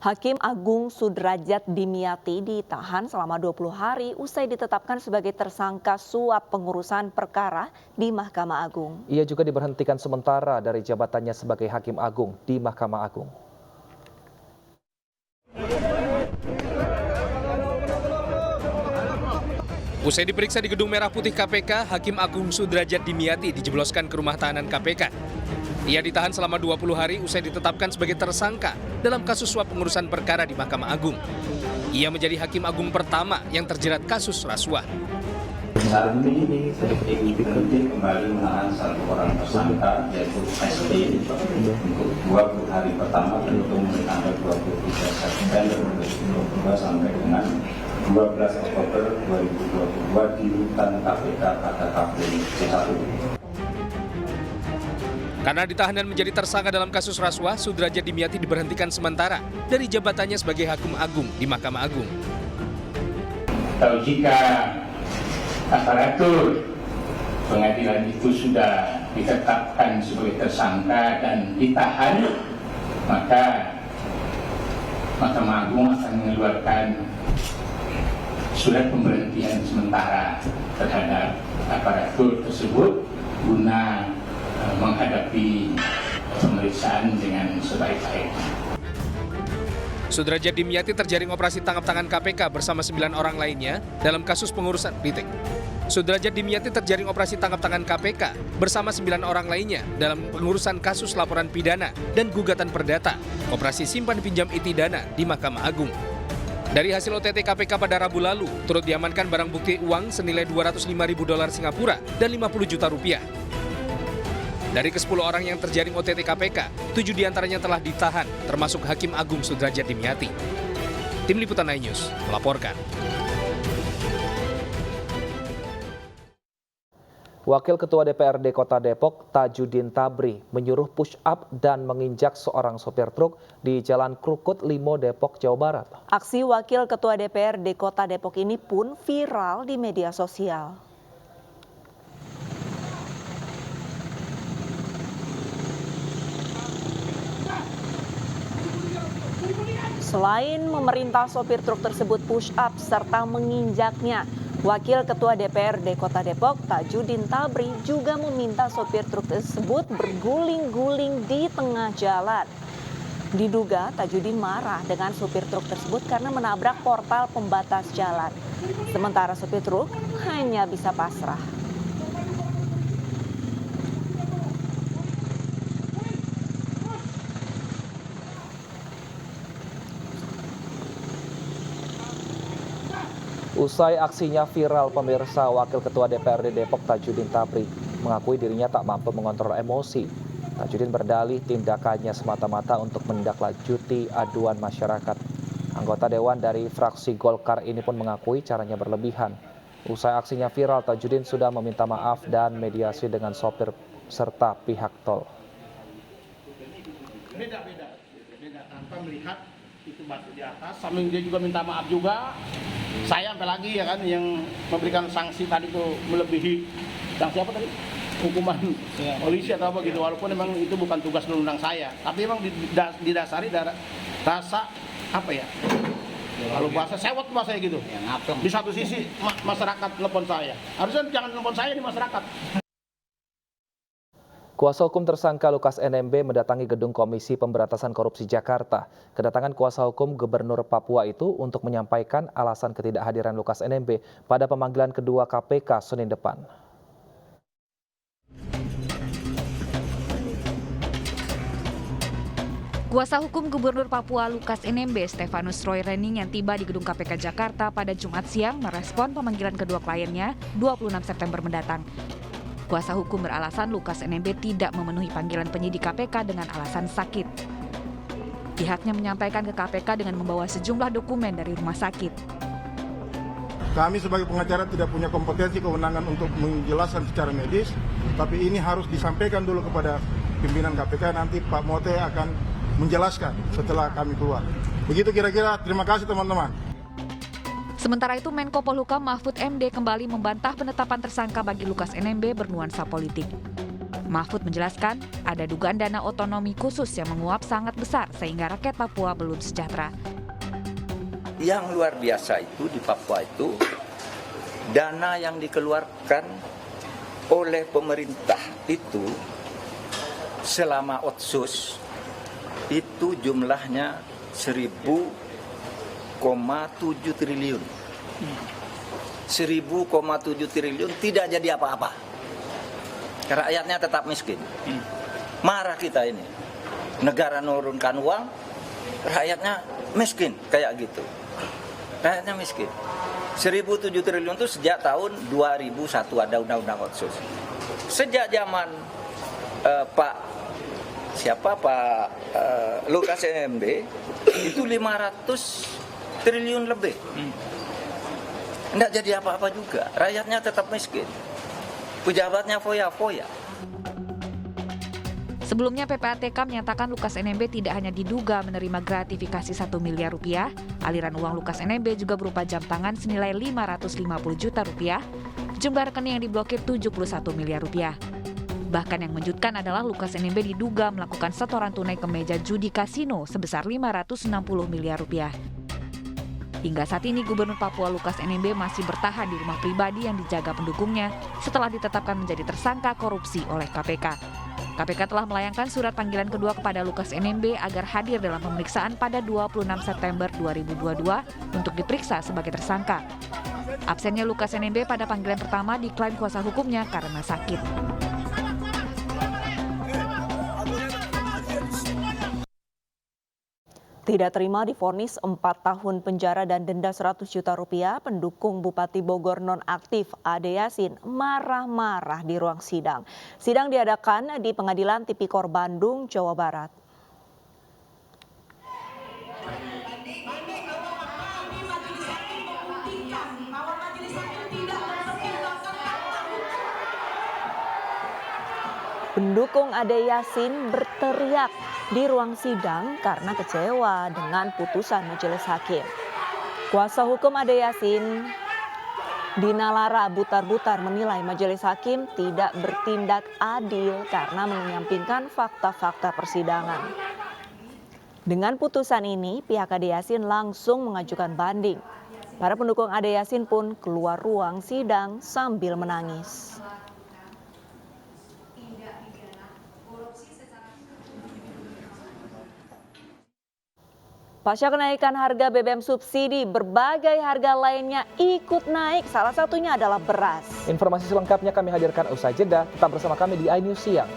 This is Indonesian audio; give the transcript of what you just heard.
Hakim Agung Sudrajat Dimyati ditahan selama 20 hari usai ditetapkan sebagai tersangka suap pengurusan perkara di Mahkamah Agung. Ia juga diberhentikan sementara dari jabatannya sebagai Hakim Agung di Mahkamah Agung. Usai diperiksa di Gedung Merah Putih KPK, Hakim Agung Sudrajat Dimyati dijebloskan ke rumah tahanan KPK. Ia ditahan selama 20 hari usai ditetapkan sebagai tersangka dalam kasus suap pengurusan perkara di Mahkamah Agung. Ia menjadi Hakim Agung pertama yang terjerat kasus rasuah. Hari ini penyidik kembali menahan satu orang tersangka yaitu SD untuk 20 hari pertama terhitung dari tanggal 23 September 2022 sampai dengan 12 Oktober 2022 di rutan KPK pada Kapolri C1. Karena ditahan dan menjadi tersangka dalam kasus rasuah, Sudrajat Dimyati diberhentikan sementara dari jabatannya sebagai Hakim Agung di Mahkamah Agung. Kalau jika aparatur pengadilan itu sudah ditetapkan sebagai tersangka dan ditahan, maka Mahkamah Agung akan mengeluarkan surat pemberhentian sementara terhadap aparatur tersebut guna menghadapi pemeriksaan dengan sebaik-baiknya. Sudrajat Dimyati terjaring operasi tangkap tangan KPK bersama 9 orang lainnya dalam kasus pengurusan politik. Sudrajat Dimyati terjaring operasi tangkap tangan KPK bersama 9 orang lainnya dalam pengurusan kasus laporan pidana dan gugatan perdata, operasi simpan pinjam inti dana di Mahkamah Agung. Dari hasil OTT KPK pada Rabu lalu, turut diamankan barang bukti uang senilai 205.000 dolar Singapura dan 50 juta rupiah. Dari ke-10 orang yang terjaring OTT KPK, 7 diantaranya telah ditahan, termasuk Hakim Agung Sudrajat Dimyati. Tim Liputan iNews melaporkan. Wakil Ketua DPRD Kota Depok, Tajudin Tabri, menyuruh push up dan menginjak seorang sopir truk di Jalan Krukut Limo, Depok, Jawa Barat. Aksi Wakil Ketua DPRD Kota Depok ini pun viral di media sosial. Selain memerintah sopir truk tersebut push up serta menginjaknya, Wakil Ketua DPRD Kota Depok, Tajudin Tabri, juga meminta sopir truk tersebut berguling-guling di tengah jalan. Diduga Tajudin marah dengan sopir truk tersebut karena menabrak portal pembatas jalan. Sementara sopir truk hanya bisa pasrah. Usai aksinya viral, pemirsa, Wakil Ketua DPRD Depok Tajudin Tabri mengakui dirinya tak mampu mengontrol emosi. Tajudin berdalih tindakannya semata-mata untuk menindaklanjuti aduan masyarakat. Anggota Dewan dari fraksi Golkar ini pun mengakui caranya berlebihan. Usai aksinya viral, Tajudin sudah meminta maaf dan mediasi dengan sopir serta pihak tol. Beda tanpa melihat itu batu di atas, sambil dia juga minta maaf juga. Saya sampai lagi ya kan yang memberikan sanksi tadi itu melebihi sanksi apa tadi? Hukuman polisi atau apa gitu, walaupun memang itu bukan tugas undang saya, tapi memang didasari dari rasa apa ya? Kalau bahasa sewot bahasa gitu. Di satu sisi masyarakat telepon saya, harusnya jangan telepon saya di masyarakat. Kuasa hukum tersangka Lukas NMB mendatangi gedung Komisi Pemberantasan Korupsi Jakarta. Kedatangan kuasa hukum Gubernur Papua itu untuk menyampaikan alasan ketidakhadiran Lukas NMB pada pemanggilan kedua KPK Senin depan. Kuasa hukum Gubernur Papua Lukas NMB, Stefanus Roy Rening yang tiba di gedung KPK Jakarta pada Jumat siang merespon pemanggilan kedua kliennya 26 September mendatang. Kuasa hukum beralasan Lukas NMB tidak memenuhi panggilan penyidik KPK dengan alasan sakit. Pihaknya menyampaikan ke KPK dengan membawa sejumlah dokumen dari rumah sakit. Kami sebagai pengacara tidak punya kompetensi kewenangan untuk menjelaskan secara medis, tapi ini harus disampaikan dulu kepada pimpinan KPK, nanti Pak Mote akan menjelaskan setelah kami keluar. Begitu kira-kira, terima kasih teman-teman. Sementara itu, Menko Polhukam Mahfud MD kembali membantah penetapan tersangka bagi Lukas NMB bernuansa politik. Mahfud menjelaskan, ada dugaan dana otonomi khusus yang menguap sangat besar sehingga rakyat Papua belum sejahtera. Yang luar biasa itu di Papua itu, dana yang dikeluarkan oleh pemerintah itu selama Otsus itu jumlahnya 1.000,7 triliun. 1.000,7 triliun tidak jadi apa-apa. Rakyatnya tetap miskin. Marah kita ini. Negara nurunkan uang, rakyatnya miskin kayak gitu. Rakyatnya miskin. 1.007 triliun itu sejak tahun 2001 ada undang-undang Otsus. Sejak zaman Pak Lukas NMB itu 500 triliun lebih. Tidak jadi apa-apa juga. Rakyatnya tetap miskin. Pejabatnya foya-foya. Sebelumnya PPATK menyatakan Lukas NMB tidak hanya diduga menerima gratifikasi 1 miliar rupiah, aliran uang Lukas NMB juga berupa jam tangan senilai 550 juta rupiah, jumlah rekening yang diblokir 71 miliar rupiah. Bahkan yang mengejutkan adalah Lukas NMB diduga melakukan setoran tunai ke meja judi kasino sebesar 560 miliar rupiah. Hingga saat ini Gubernur Papua Lukas NMB masih bertahan di rumah pribadi yang dijaga pendukungnya setelah ditetapkan menjadi tersangka korupsi oleh KPK. KPK telah melayangkan surat panggilan kedua kepada Lukas NMB agar hadir dalam pemeriksaan pada 26 September 2022 untuk diperiksa sebagai tersangka. Absennya Lukas NMB pada panggilan pertama diklaim kuasa hukumnya karena sakit. Tidak terima divonis 4 tahun penjara dan denda 100 juta rupiah, pendukung Bupati Bogor nonaktif Ade Yasin marah-marah di ruang sidang. Sidang diadakan di Pengadilan Tipikor Bandung, Jawa Barat. Pendukung Ade Yasin berteriak di ruang sidang karena kecewa dengan putusan majelis hakim. Kuasa hukum Ade Yasin, Dina Lara Butar-Butar, menilai majelis hakim tidak bertindak adil karena menyampingkan fakta-fakta persidangan. Dengan putusan ini, pihak Ade Yasin langsung mengajukan banding. Para pendukung Ade Yasin pun keluar ruang sidang sambil menangis. Pasca kenaikan harga BBM subsidi, berbagai harga lainnya ikut naik. Salah satunya adalah beras. Informasi selengkapnya kami hadirkan usai jeda. Tetap bersama kami di iNews Siang.